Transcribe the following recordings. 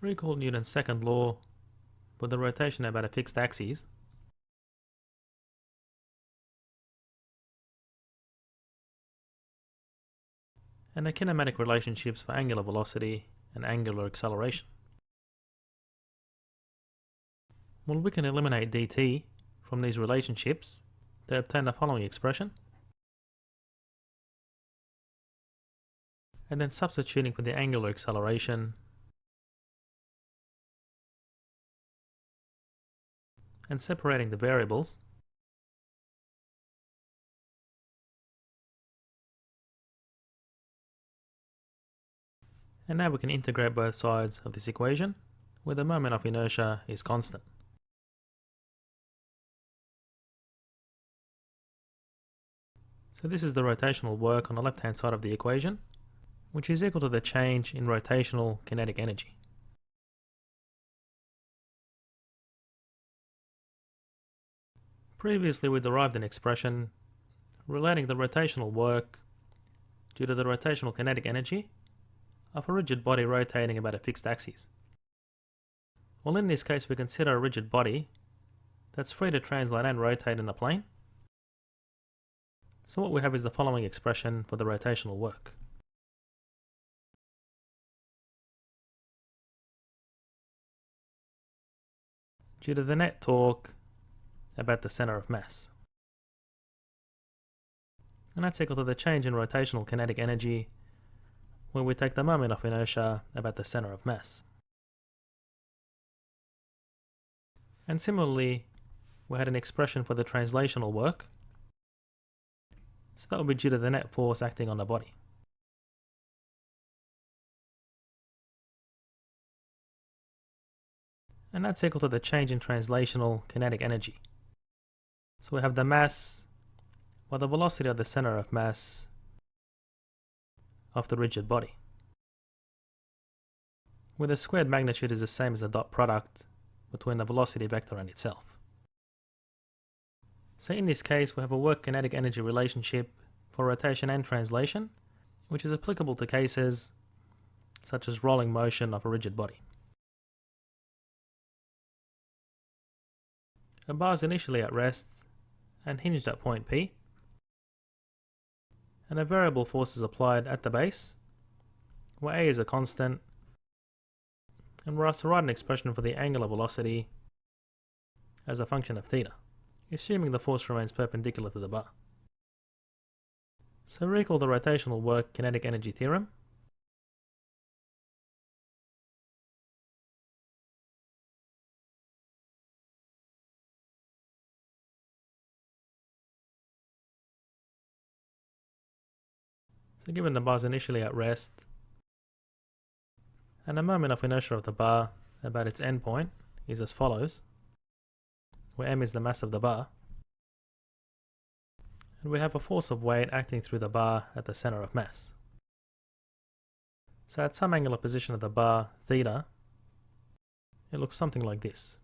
Recall Newton's second law for the rotation about a fixed axis. And the kinematic relationships for angular velocity and angular acceleration. Well, we can eliminate dt from these relationships to obtain the following expression. And then substituting for the angular acceleration and separating the variables, and now we can integrate both sides of this equation where the moment of inertia is constant. So this is the rotational work on the left hand side of the equation, which is equal to the change in rotational kinetic energy. Previously we derived an expression relating the rotational work due to the rotational kinetic energy of a rigid body rotating about a fixed axis. Well, in this case we consider a rigid body that's free to translate and rotate in a plane. So what we have is the following expression for the rotational work. Due to the net torque about the center of mass. And that's equal to the change in rotational kinetic energy where we take the moment of inertia about the center of mass. And similarly, we had an expression for the translational work. So that would be due to the net force acting on the body. And that's equal to the change in translational kinetic energy. So we have the mass by the velocity of the center of mass of the rigid body, where the squared magnitude is the same as the dot product between the velocity vector and itself. So in this case we have a work kinetic energy relationship for rotation and translation, which is applicable to cases such as rolling motion of a rigid body. A bar is initially at rest and hinged at point P, and a variable force is applied at the base, where A is a constant, and we're asked to write an expression for the angular velocity as a function of theta, assuming the force remains perpendicular to the bar. So recall the rotational work kinetic energy theorem. So given the bar is initially at rest, and the moment of inertia of the bar about its endpoint is as follows, where m is the mass of the bar, and we have a force of weight acting through the bar at the center of mass. So at some angular position of the bar, theta, it looks something like this.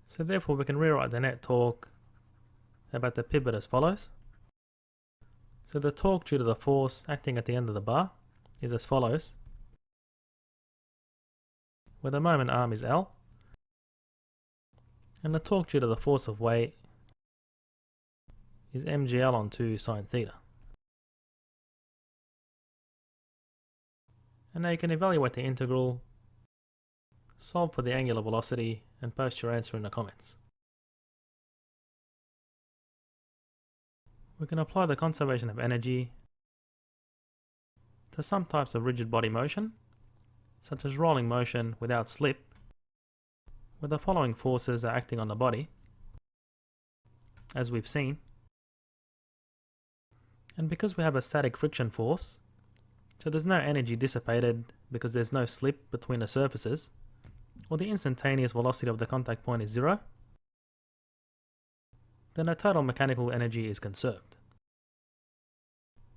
So therefore we can rewrite the net torque about the pivot as follows. So the torque due to the force acting at the end of the bar is as follows, where the moment arm is L, and the torque due to the force of weight is mgl on 2 sine theta. And now you can evaluate the integral, solve for the angular velocity, and post your answer in the comments. We can apply the conservation of energy to some types of rigid body motion, such as rolling motion without slip, where the following forces are acting on the body, as we've seen. And because we have a static friction force, so there's no energy dissipated because there's no slip between the surfaces, or the instantaneous velocity of the contact point is 0, then the total mechanical energy is conserved.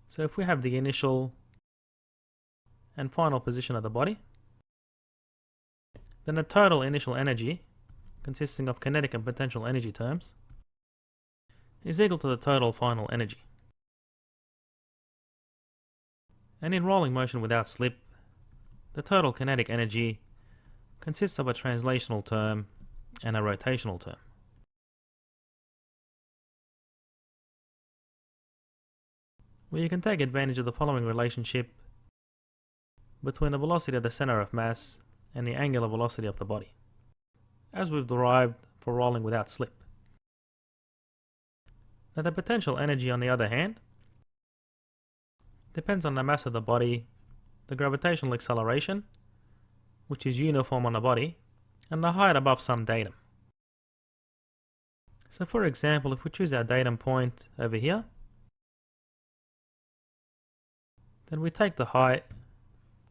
So if we have the initial and final position of the body, then the total initial energy, consisting of kinetic and potential energy terms, is equal to the total final energy. And in rolling motion without slip, the total kinetic energy consists of a translational term and a rotational term. Well, you can take advantage of the following relationship between the velocity of the center of mass and the angular velocity of the body, as we've derived for rolling without slip. Now the potential energy, on the other hand, depends on the mass of the body, the gravitational acceleration, which is uniform on the body, and the height above some datum. So for example, if we choose our datum point over here, then we take the height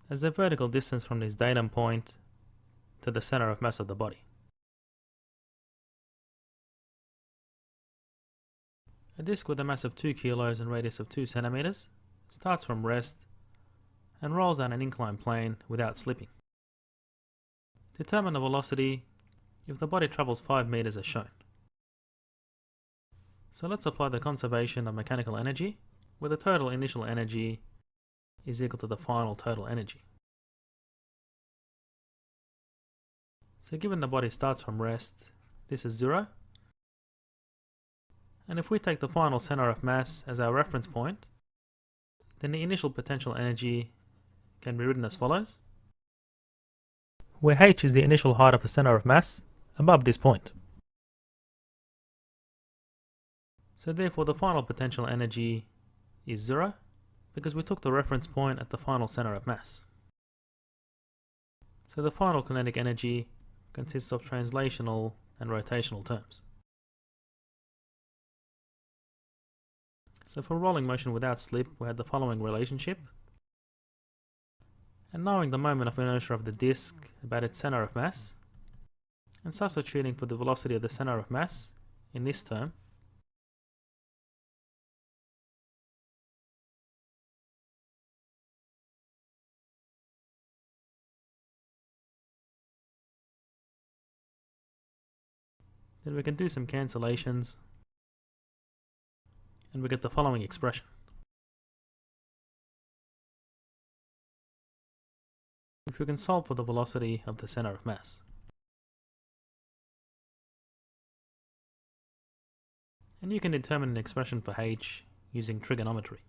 as the vertical distance from this datum point to the center of mass of the body. A disc with a mass of 2 kilos and radius of 2 centimeters starts from rest and rolls down an inclined plane without slipping. Determine the velocity if the body travels 5 meters as shown. So let's apply the conservation of mechanical energy, where the total initial energy is equal to the final total energy. So given the body starts from rest, this is 0. And if we take the final center of mass as our reference point, then the initial potential energy can be written as follows, where h is the initial height of the center of mass above this point. So therefore the final potential energy is 0, because we took the reference point at the final center of mass. So the final kinetic energy consists of translational and rotational terms. So for rolling motion without slip, we had the following relationship. And knowing the moment of inertia of the disk about its center of mass, and substituting for the velocity of the center of mass in this term, then we can do some cancellations and we get the following expression, which we can solve for the velocity of the center of mass. And you can determine an expression for h using trigonometry.